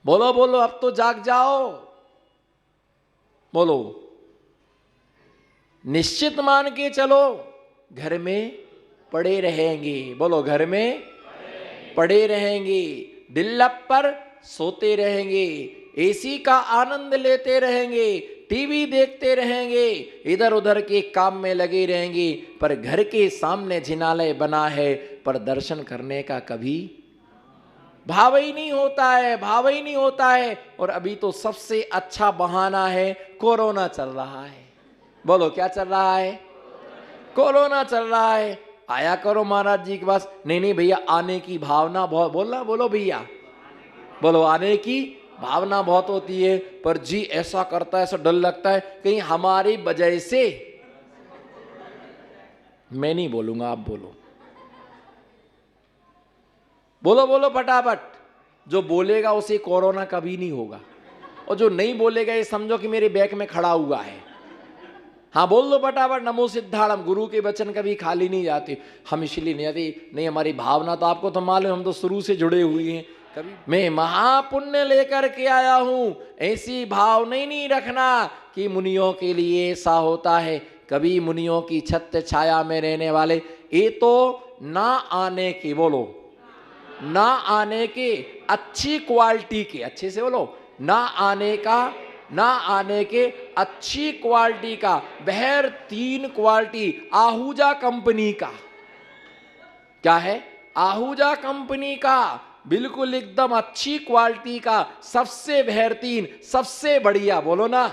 बोलो बोलो, अब तो जाग जाओ। बोलो, निश्चित मान के चलो घर में पड़े रहेंगे। बोलो, घर में पड़े रहेंगे, बिल्लप पर सोते रहेंगे, एसी का आनंद लेते रहेंगे, टीवी देखते रहेंगे, इधर उधर के काम में लगे रहेंगे, पर घर के सामने जिनालय बना है, पर दर्शन करने का कभी भाव ही नहीं होता है, भाव ही नहीं होता है। और अभी तो सबसे अच्छा बहाना है, कोरोना चल रहा है। बोलो, क्या चल रहा है? कोरोना चल रहा है। आया करो महाराज जी के पास। नहीं नहीं भैया, आने की भावना बहुत, बोलना, बोलो भैया, बोलो, आने की भावना बहुत होती है, पर जी ऐसा करता है, ऐसा डर लगता है कहीं हमारी वजह से। मैं नहीं बोलूंगा, आप बोलो, बोलो बोलो फटाफट। जो बोलेगा उसे कोरोना कभी नहीं होगा, और जो नहीं बोलेगा ये समझो कि मेरे बैक में खड़ा हुआ है। हाँ बोल दो फटाफट, नमो सिद्धाड़म। गुरु के वचन कभी खाली नहीं जाते, हम इसलिए नहीं आते। नहीं, हमारी भावना तो आपको तो मालूम, हम तो शुरू से जुड़े हुए हैं। कभी मैं महापुण्य लेकर के आया हूं, ऐसी भाव नहीं रखना कि मुनियों के लिए ऐसा होता है। कभी मुनियों की छत छाया में रहने वाले, ये तो ना आने की, बोलो, ना आने के अच्छी क्वालिटी के, अच्छे से बोलो, ना आने का, ना आने के अच्छी क्वालिटी का, बहर 3 क्वालिटी आहूजा कंपनी का। क्या है? आहूजा कंपनी का, बिल्कुल एकदम अच्छी क्वालिटी का, सबसे बेहतरीन, सबसे बढ़िया। बोलो ना,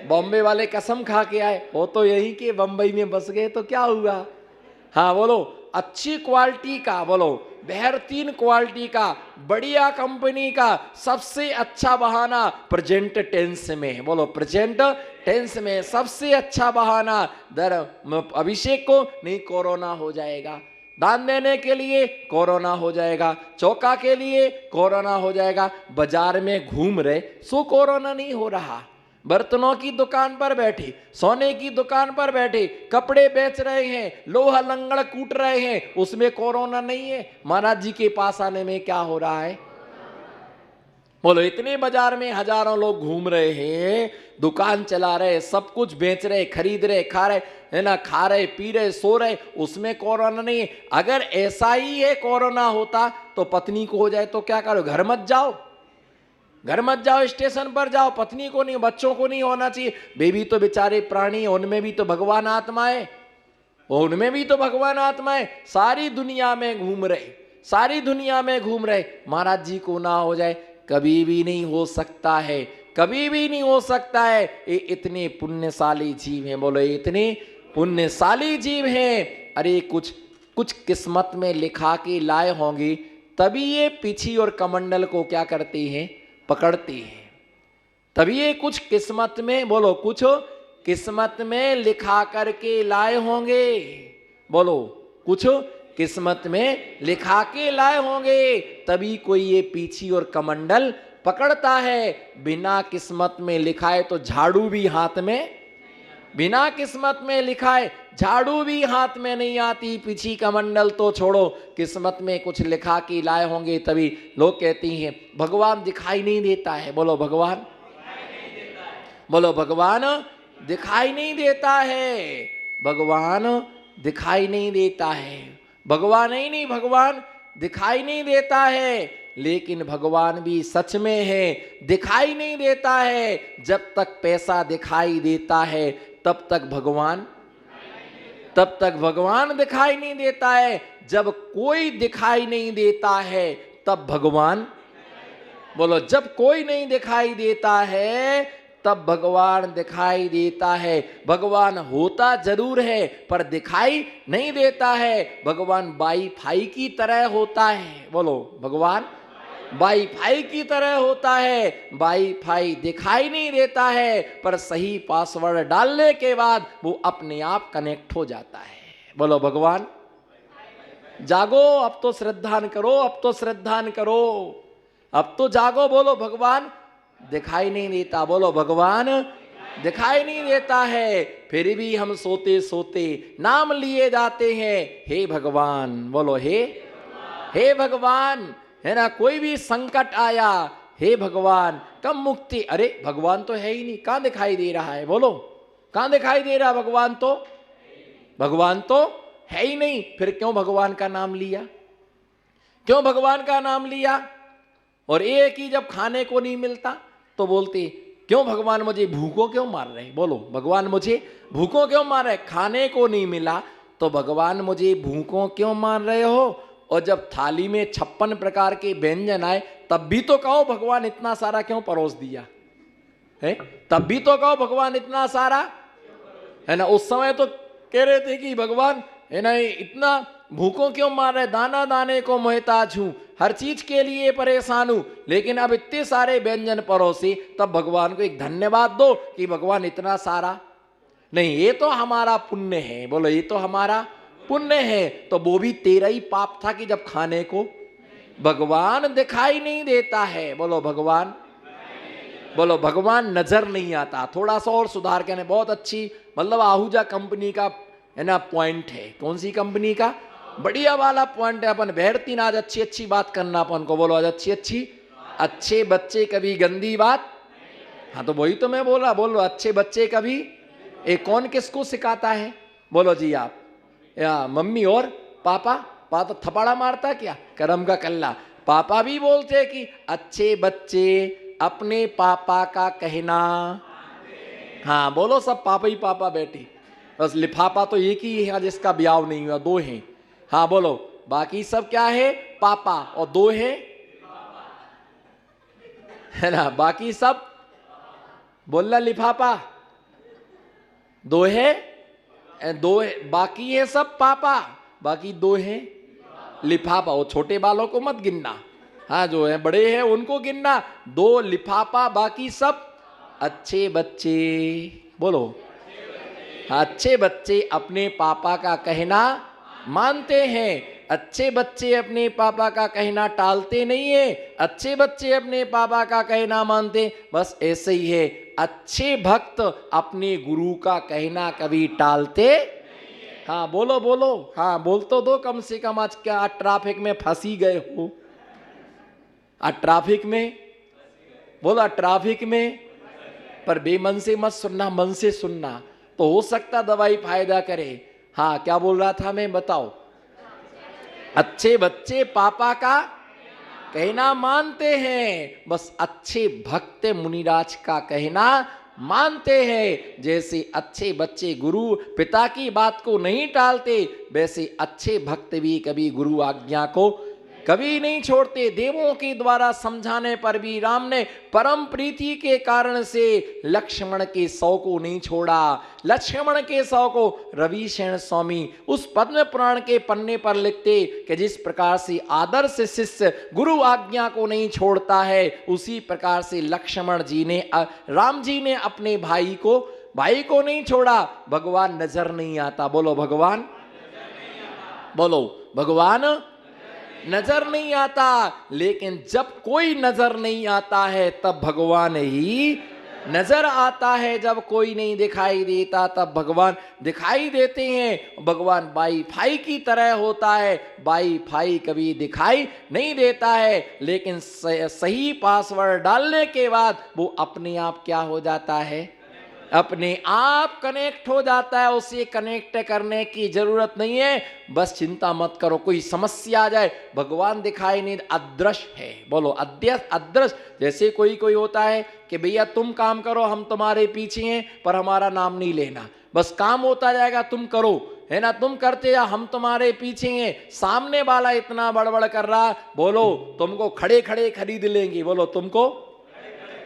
बॉम्बे वाले कसम खा के आए, वो तो यहीं के बंबई में बस गए तो क्या हुआ। हाँ बोलो, अच्छी क्वालिटी का, बोलो, बेहतरीन क्वालिटी का, बढ़िया कंपनी का, सबसे अच्छा बहाना प्रेजेंट टेंस में। बोलो, प्रेजेंट टेंस में सबसे अच्छा बहाना। दर अभिषेक को नहीं, कोरोना हो जाएगा। दान देने के लिए कोरोना हो जाएगा, चौका के लिए कोरोना हो जाएगा। बाजार में घूम रहे सो कोरोना नहीं हो रहा। बर्तनों की दुकान पर बैठे, सोने की दुकान पर बैठे, कपड़े बेच रहे हैं, लोहा लंगड़ कूट रहे हैं, उसमें कोरोना नहीं है। महाराज जी के पास आने में क्या हो रहा है? बोलो, इतने बाजार में हजारों लोग घूम रहे हैं, दुकान चला रहे, सब कुछ बेच रहे, खरीद रहे, खा रहे, है ना, खा रहे, पी रहे, सो रहे, उसमें कोरोना नहीं है। अगर ऐसा ही है कोरोना होता तो पत्नी को हो जाए तो क्या करो? घर मत जाओ, घर मत जाओ, स्टेशन पर जाओ। पत्नी को नहीं, बच्चों को नहीं होना चाहिए। बेबी तो बेचारे प्राणी, उनमें भी तो भगवान आत्मा है, उनमें भी तो भगवान आत्मा है। सारी दुनिया में घूम रहे, सारी दुनिया में घूम रहे, महाराज जी को ना हो जाए, कभी भी नहीं हो सकता है, कभी भी नहीं हो सकता है। ये इतने पुण्यशाली जीव हैं। बोलो, इतने पुण्यशाली जीव हैं। अरे कुछ कुछ किस्मत में लिखा के लाए होंगे, तभी ये पीछी और कमंडल को क्या करते हैं? पकड़ते हैं। तभी ये कुछ किस्मत में, बोलो, कुछ किस्मत में लिखा करके लाए होंगे। बोलो, कुछ किस्मत में लिखा के लाए होंगे, तभी कोई ये पीछी और कमंडल पकड़ता है। बिना किस्मत में लिखा है तो झाड़ू भी हाथ में, बिना किस्मत में लिखा है झाड़ू भी हाथ में नहीं आती। पीछी कमंडल तो छोड़ो, किस्मत में कुछ लिखा के लाए होंगे, तभी लोग कहती हैं भगवान दिखाई नहीं देता है। बोलो, भगवान, बोलो, भगवान दिखाई नहीं देता है, भगवान दिखाई नहीं देता है। भगवान ही नहीं, भगवान दिखाई नहीं देता है। लेकिन भगवान भी सच में है, दिखाई नहीं देता है। जब तक पैसा दिखाई देता है तब तक भगवान, तब तक भगवान दिखाई नहीं देता है। जब कोई दिखाई नहीं देता है तब भगवान, बोलो, जब कोई नहीं दिखाई देता है तब भगवान दिखाई देता है। भगवान होता जरूर है पर दिखाई नहीं देता है। भगवान वाईफाई की तरह होता है। बोलो, भगवान वाईफाई की तरह होता है। वाईफाई दिखाई नहीं देता है, पर सही पासवर्ड डालने के बाद वो अपने आप कनेक्ट हो जाता है। बोलो, भगवान जागो, अब तो श्रद्धान करो, अब तो श्रद्धान करो, अब तो जागो। बोलो, भगवान दिखाई नहीं देता। बोलो, भगवान दिखाई नहीं देता है, फिर भी हम सोते सोते नाम लिए जाते हैं, हे भगवान। बोलो, हे भगवान, है ना। कोई भी संकट आया, हे भगवान कब मुक्ति, अरे भगवान तो है ही नहीं, कहां दिखाई दे रहा है, बोलो कहां दिखाई दे रहा, भगवान तो है ही नहीं, फिर क्यों भगवान का नाम लिया, क्यों भगवान का नाम लिया। और एक ही जब खाने को नहीं मिलता तो बोलते क्यों भगवान मुझे भूखों क्यों मार रहे, बोलो भगवान मुझे भूखों क्यों मार रहे, खाने को नहीं मिला तो भगवान मुझे भूखों क्यों मार रहे हो। और जब थाली में 56 प्रकार के व्यंजन आए तब भी तो कहो भगवान इतना सारा क्यों परोस दिया है, तब भी तो कहो भगवान इतना सारा, है ना। उस समय तो कह रहे थे कि भगवान है ना इतना भूखों क्यों मार रहे, दाना दाने को मोहताज हूं, हर चीज के लिए परेशान हूं, लेकिन अब इतने सारे व्यंजन परोसे, तब भगवान को एक धन्यवाद दो कि भगवान इतना सारा नहीं, ये तो हमारा पुण्य है, बोलो ये तो हमारा पुण्य है। तो वो भी तेरा ही पाप था कि जब खाने को भगवान दिखाई नहीं देता है, बोलो भगवान, बोलो भगवान नजर नहीं आता। थोड़ा सा और सुधार करने, बहुत अच्छी मतलब आहूजा कंपनी का है ना पॉइंट है, कौन सी कंपनी का, बढ़िया वाला पॉइंट है। अपन बैठतीन आज अच्छी अच्छी बात करना अपन को, बोलो आज अच्छी अच्छी, अच्छे बच्चे कभी गंदी बात, हाँ तो वही तो मैं बोला, बोलो अच्छे बच्चे कभी, एक कौन किसको सिखाता है, बोलो जी आप या मम्मी और पापा, पापा तो थपाड़ा मारता क्या, करम का कल्ला, पापा भी बोलते कि अच्छे बच्चे अपने पापा का कहना, हाँ बोलो सब पापा ही पापा बेटी, बस लिफाफा तो एक ही है जिसका ब्याह नहीं हुआ, दो हैं, हाँ बोलो बाकी सब क्या है पापा, और दो है ना, बाकी सब बोलना लिफाफा, दो है बाकी है सब पापा, बाकी दो है लिफाफा। वो छोटे बालों को मत गिनना, हाँ जो है बड़े हैं उनको गिनना, दो लिफाफा बाकी सब अच्छे बच्चे, बोलो अच्छे बच्चे अपने पापा का कहना मानते हैं, अच्छे बच्चे अपने पापा का कहना टालते नहीं है, अच्छे बच्चे अपने पापा का कहना मानते, बस ऐसे ही है। अच्छे भक्त अपने गुरु का कहना कभी टालते, हाँ बोलो बोलो, हाँ बोल तो दो कम से कम, आज क्या ट्रैफिक में फंसी गए हो, आज ट्रैफिक में, बोला ट्रैफिक में, पर बेमन से मत सुनना, मन से सुनना, तो हो सकता दवाई फायदा करे। हाँ क्या बोल रहा था मैं, बताओ। अच्छे बच्चे पापा का कहना मानते हैं, बस अच्छे भक्त मुनिराज का कहना मानते हैं। जैसे अच्छे बच्चे गुरु पिता की बात को नहीं टालते, वैसे अच्छे भक्त भी कभी गुरु आज्ञा को कभी नहीं छोड़ते। देवों के द्वारा समझाने पर भी राम ने परम प्रीति के कारण से लक्ष्मण के 100 को नहीं छोड़ा। लक्ष्मण के 100 को रविशरण स्वामी उस पद्म पुराण के पन्ने पर लिखते कि जिस प्रकार से आदर्श शिष्य गुरु आज्ञा को नहीं छोड़ता है, उसी प्रकार से लक्ष्मण जी ने राम जी ने अपने भाई को नहीं छोड़ा। भगवान नजर नहीं आता, बोलो भगवान, बोलो भगवान नजर नहीं आता, लेकिन जब कोई नजर नहीं आता है तब भगवान ही नजर आता है। जब कोई नहीं दिखाई देता तब भगवान दिखाई देते हैं। भगवान वाईफाई की तरह होता है, वाईफाई कभी दिखाई नहीं देता है, लेकिन सही पासवर्ड डालने के बाद वो अपने आप क्या हो जाता है, अपने आप कनेक्ट हो जाता है। उसे कनेक्ट करने की जरूरत नहीं है, बस चिंता मत करो कोई समस्या आ जाए, भगवान दिखाई नहीं, अदृश्य है, बोलो अदृश्य। जैसे कोई होता है कि भैया तुम काम करो, हम तुम्हारे पीछे हैं, पर हमारा नाम नहीं लेना, बस काम होता जाएगा, तुम करो, है ना, तुम करते या हम तुम्हारे पीछे हैं। सामने वाला इतना बड़बड़ कर रहा, बोलो तुमको खड़े खड़े खरीद लेंगे, बोलो तुमको,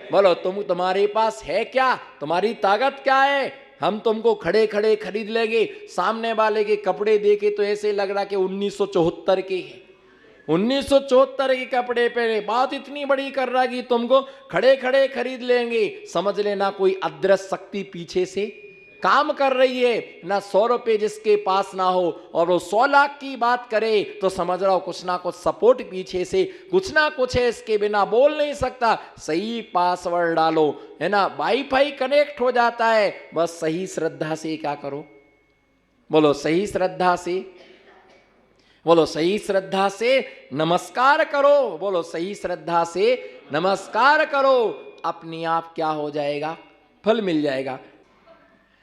बोलो तुम्हारे पास है क्या, तुम्हारी ताकत क्या है, हम तुमको खड़े खड़े खरीद लेंगे। सामने वाले के कपड़े देखे तो ऐसे लग रहा कि 1974 के हैं, 1974 के कपड़े पहने, बात इतनी बड़ी कर रहा कि तुमको खड़े खड़े खरीद लेंगे। समझ लेना कोई अदृश्य शक्ति पीछे से काम कर रही है। ना 100 रुपये जिसके पास ना हो और वो 100 लाख की बात करे तो समझ रहा हो कुछ ना कुछ सपोर्ट पीछे से, कुछ ना कुछ है, इसके बिना बोल नहीं सकता। सही पासवर्ड डालो, है ना, वाईफाई कनेक्ट हो जाता है। बस सही श्रद्धा से क्या करो, बोलो सही श्रद्धा से। बोलो सही श्रद्धा से नमस्कार करो, बोलो सही श्रद्धा से नमस्कार करो, अपने आप क्या हो जाएगा, फल मिल जाएगा।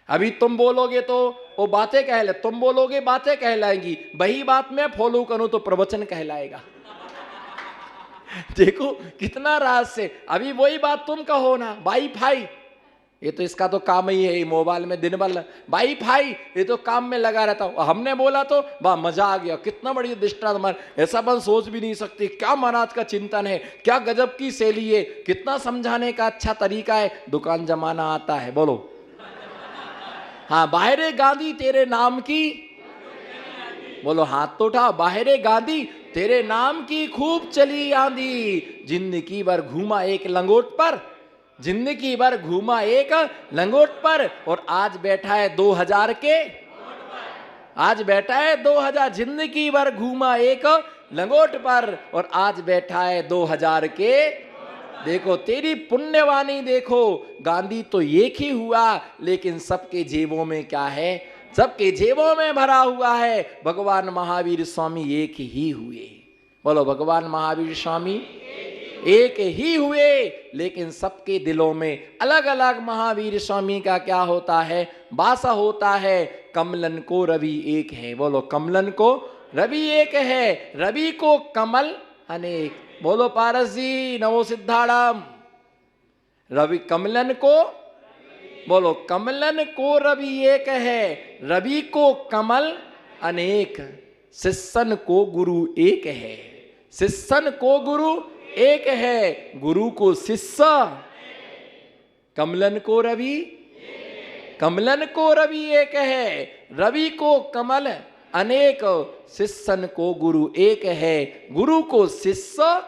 अभी तुम बोलोगे तो वो बातें कहला, तुम बोलोगे बातें कहलाएंगी, वही बात मैं फॉलो करूं तो प्रवचन कहलाएगा। देखो कितना रहस्य। अभी वही बात तुम कहो ना, वाईफाई, ये तो इसका तो काम ही है, ये मोबाइल में दिन भर वाईफाई, ये तो काम में लगा रहता हूं। हमने बोला तो वाह मजा आ गया, कितना बड़ी दृष्टांत, ऐसा बन सोच भी नहीं सकती। क्या महाराज का चिंतन है, क्या गजब की शैली है, कितना समझाने का अच्छा तरीका है। दुकान जमाना आता है, बोलो हाँ। बाहरे गांधी तेरे नाम की, बोलो हाथ तो उठाओ। बाहरे गांधी तेरे नाम की खूब चली आंधी, जिंदगी भर घूमा एक लंगोट पर, जिंदगी भर घूमा एक लंगोट पर, और आज बैठा है 2000 के, आज बैठा है 2000। जिंदगी भर घूमा एक लंगोट पर और आज बैठा है 2000 के। देखो तेरी पुण्यवाणी देखो, गांधी तो एक ही हुआ, लेकिन सबके जेबों में क्या है, सबके जेबों में भरा हुआ है। भगवान महावीर स्वामी एक ही हुए, बोलो भगवान महावीर स्वामी एक ही हुए, लेकिन सबके दिलों में अलग अलग महावीर स्वामी का क्या होता है, वासा होता है। कमलन को रवि एक है, बोलो कमलन को रवि एक है, रवि को कमल अनेक। बोलो पारस जी नमो सिद्धाड़म। रवि कमलन को, बोलो कमलन को रवि एक है, रवि को कमल अनेक। शिष्यन को गुरु एक है, शिष्यन को गुरु एक है, गुरु को शिष्य। कमलन को रवि, कमलन को रवि एक है, रवि को कमल अनेक। शिष्यन को गुरु एक है, गुरु को शिष्य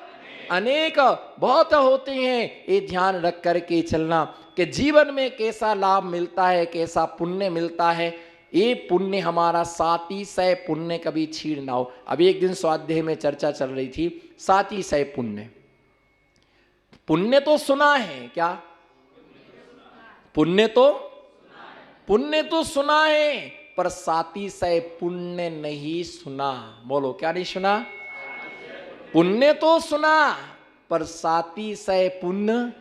अनेक। बहुत होते हैं, ये ध्यान रख करके चलना कि जीवन में कैसा लाभ मिलता है, कैसा पुण्य मिलता है। ये पुण्य हमारा साती सय पुण्य कभी छीड़ ना हो। अभी एक दिन स्वाध्याय में चर्चा चल रही थी, साती सय पुण्य। पुण्य तो सुना है, क्या पुण्य तो सुना है, पर साती सय पुण्य नहीं सुना। बोलो क्या नहीं सुना, पुण्य तो सुना पर साती सय पुण्य।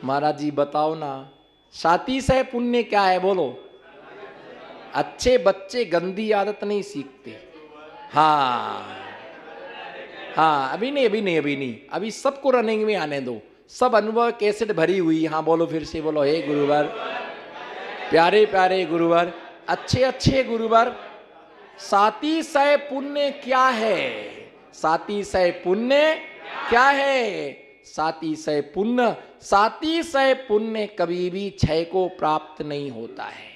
महाराज जी बताओ ना, साती सय पुण्य क्या है, बोलो। अच्छे बच्चे गंदी आदत नहीं सीखते। हाँ हाँ, अभी नहीं, अभी सबको रनिंग में आने दो, सब अनुभव कैसेट भरी हुई। हाँ बोलो फिर से, बोलो हे गुरुवर, प्यारे प्यारे गुरुवर, अच्छे अच्छे गुरुवर। साती सय पुण्य क्या है, साती सय पुण्य क्या है, साती सय पुण्य, साती सय पुण्य कभी भी क्षय को प्राप्त नहीं होता है।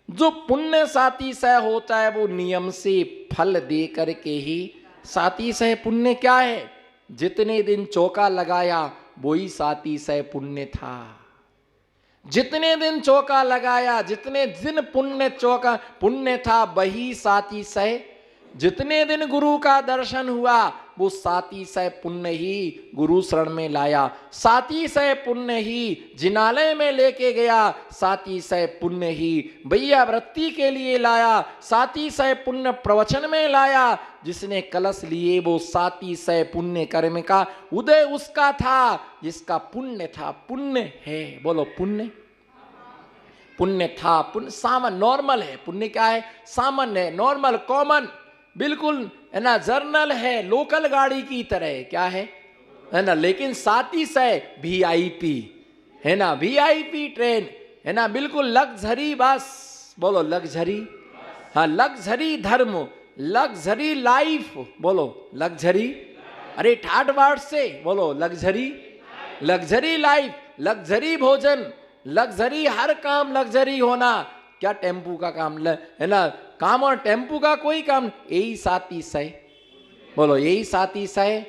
जो पुण्य साती सय होता है वो नियम से फल दे करके ही साती सय पुण्य क्या है। जितने दिन चौका लगाया वही साती सय पुण्य था। जितने दिन चौका लगाया, जितने दिन पुण्य था वही साती सय। जितने दिन गुरु का दर्शन हुआ वो साती सय पुण्य ही गुरु शरण में लाया, साती सय पुण्य ही जिनालय में लेके गया, साती सय पुण्य ही भैया वृत्ति के लिए लाया, साती सय पुण्य प्रवचन में लाया। जिसने कलश लिए वो साती सय पुण्य कर्म का उदय उसका था, जिसका पुण्य था, पुण्य है, बोलो पुण्य। पुण्य था, पुण्य सामान्य नॉर्मल है। पुण्य क्या है, सामान्य है, नॉर्मल कॉमन, बिल्कुल है ना, जर्नल है, लोकल गाड़ी की तरह, क्या है ना। लेकिन साती सय वीआईपी है ना, वीआईपी ट्रेन है ना, बिल्कुल लग्जरी बस, बोलो लग्जरी। हाँ लग्जरी धर्म, लग्जरी लाइफ, बोलो लग्जरी। अरे ठाट बाट से बोलो लग्जरी, लग्जरी लाइफ, लग्जरी भोजन, लग्जरी हर काम लग्जरी होना। क्या टेम्पू का काम है ना, काम और टेम्पू का कोई काम, यही साती सय, बोलो यही साती सय,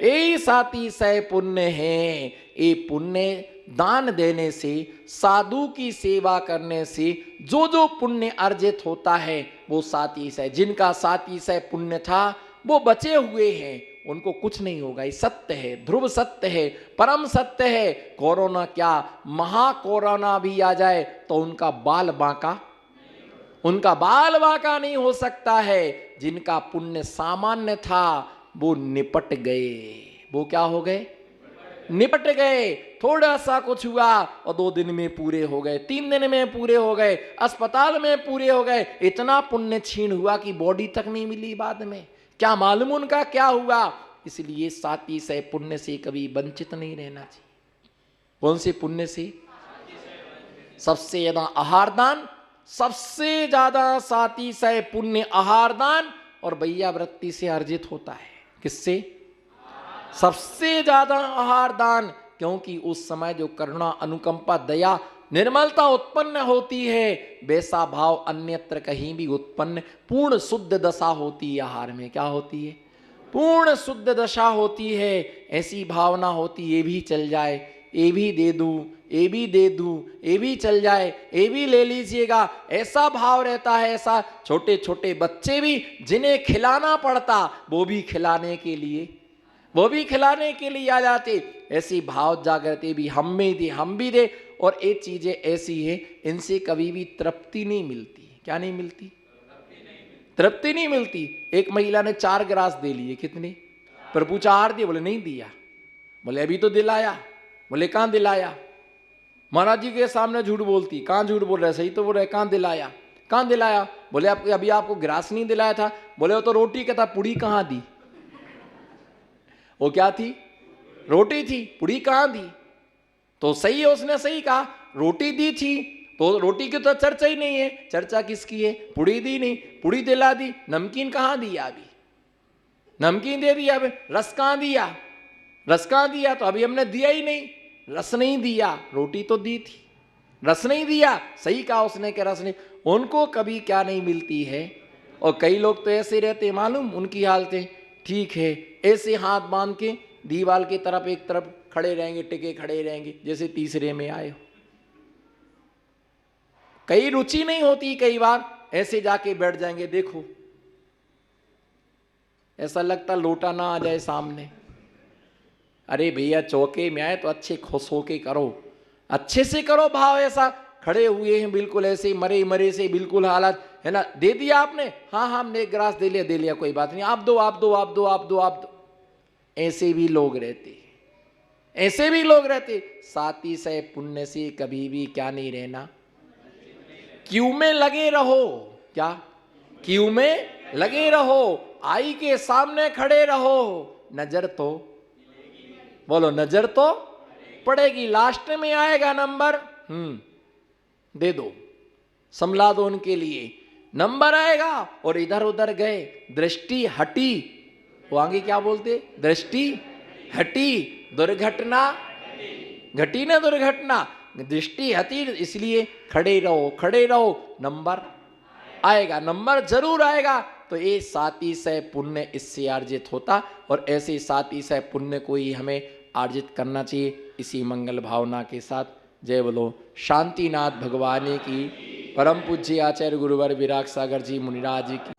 यही साती सय पुण्य है। ये पुण्य दान देने से, साधु की सेवा करने से जो जो पुण्य अर्जित होता है वो साती सय। जिनका साती सय पुण्य था वो बचे हुए हैं, उनको कुछ नहीं होगा। ये सत्य है, ध्रुव सत्य है, परम सत्य है। कोरोना क्या, महा कोरोना भी आ जाए तो उनका बाल बांका, उनका बाल बाका नहीं हो सकता है। जिनका पुण्य सामान्य था वो निपट गए। वो क्या हो गए? निपट गए। थोड़ा सा कुछ हुआ और 2 दिन में पूरे हो गए, 3 दिन में पूरे हो गए, अस्पताल में पूरे हो गए। इतना पुण्य छीन हुआ कि बॉडी तक नहीं मिली बाद में। क्या मालूम उनका क्या हुआ। इसलिए साथी से पुण्य से कभी वंचित नहीं रहना चाहिए। कौन से पुण्य से? सबसे ज्यादा आहार दान, सबसे ज्यादा साथी से पुण्य आहार दान और भैया वृत्ति से अर्जित होता है। किससे? सबसे ज्यादा आहार दान। क्योंकि उस समय जो करुणा, अनुकंपा, दया, निर्मलता उत्पन्न होती है, वैसा भाव अन्यत्र कहीं भी उत्पन्न, पूर्ण शुद्ध दशा होती है। आहार में क्या होती है? पूर्ण शुद्ध दशा होती है। ऐसी भावना होती, ये भी चल जाए, ये भी दे दूं, ये भी दे दूं, ये भी चल जाए, ये भी ले लीजिएगा, ऐसा भाव रहता है। ऐसा छोटे छोटे बच्चे भी जिन्हें खिलाना पड़ता वो भी खिलाने के लिए आ जाते। ऐसी भाव जागृति भी हम में दे, हम भी दे। और ये चीजें ऐसी है, इनसे कभी भी तृप्ति नहीं मिलती। क्या नहीं मिलती? तृप्ति नहीं मिलती। एक महिला ने 4 गिलास दे लिए। कितने? पर पूछा आहार दिया? बोले नहीं दिया। बोले अभी तो दिलाया। बोले कहां दिलाया? महाराज जी के सामने झूठ बोलती। कहां झूठ बोल रहे? सही तो बोल रहे। कहां दिलाया? कहां दिलाया? बोले अभी आपको गिलास नहीं दिलाया था। बोले वो तो रोटी का था, पुड़ी कहां दी? वो क्या थी? रोटी थी। पुड़ी कहां दी? तो सही है, उसने सही कहा, रोटी दी थी। तो रोटी की तो चर्चा ही नहीं है। चर्चा किसकी है? पुड़ी दी नहीं, पुड़ी दिला दी। नमकीन कहां दिया? अभी नमकीन दे दिया। अभी रस कहां दिया? रस कहां दिया? तो अभी हमने दिया ही नहीं, रस नहीं दिया। रोटी तो दी थी, रस नहीं दिया। सही कहा उसने कि रस नहीं। उनको कभी क्या नहीं मिलती है। और कई लोग तो ऐसे रहते, मालूम उनकी हालतें। ठीक है, ऐसे हाथ बांध के दीवार की तरफ एक तरफ खड़े रहेंगे, टिके खड़े रहेंगे, जैसे तीसरे में आए हो। कई रुचि नहीं होती, कई बार ऐसे जाके बैठ जाएंगे। देखो ऐसा लगता लोटा ना आ जाए सामने। अरे भैया चौके में आए तो अच्छे खुश होके करो, अच्छे से करो भाव। ऐसा खड़े हुए हैं बिल्कुल ऐसे मरे मरे से, बिल्कुल हालत है ना। दे दिया आपने? हाँ हमने एक गिलास दे लिया, कोई बात नहीं, आप दो आप दो आप दो आप दो आप दो। ऐसे भी लोग रहते, ऐसे भी लोग रहते। साथी से पुण्य से कभी भी क्या नहीं रहना, क्यों में लगे रहो। क्या? क्यों में लगे रहो, आई के सामने खड़े रहो। नजर तो, बोलो नजर तो पड़ेगी, लास्ट में आएगा नंबर। दे दो, संभला दो उनके लिए, नंबर आएगा। और इधर उधर गए, दृष्टि हटी। वो आगे क्या बोलते? दृष्टि हटी, दुर्घटना घटी ना दुर्घटना। दृष्टि हटी, इसलिए खड़े रहो, खड़े रहो, नंबर आएगा, नंबर जरूर आएगा। तो ये साथी से पुण्य इससे अर्जित होता। और ऐसे साथी से पुण्य को ही हमें अर्जित करना चाहिए। इसी मंगल भावना के साथ जय बोलो शांतिनाथ भगवान की, परम पूज्य आचार्य गुरुवर विराग सागर जी मुनिराज जी की।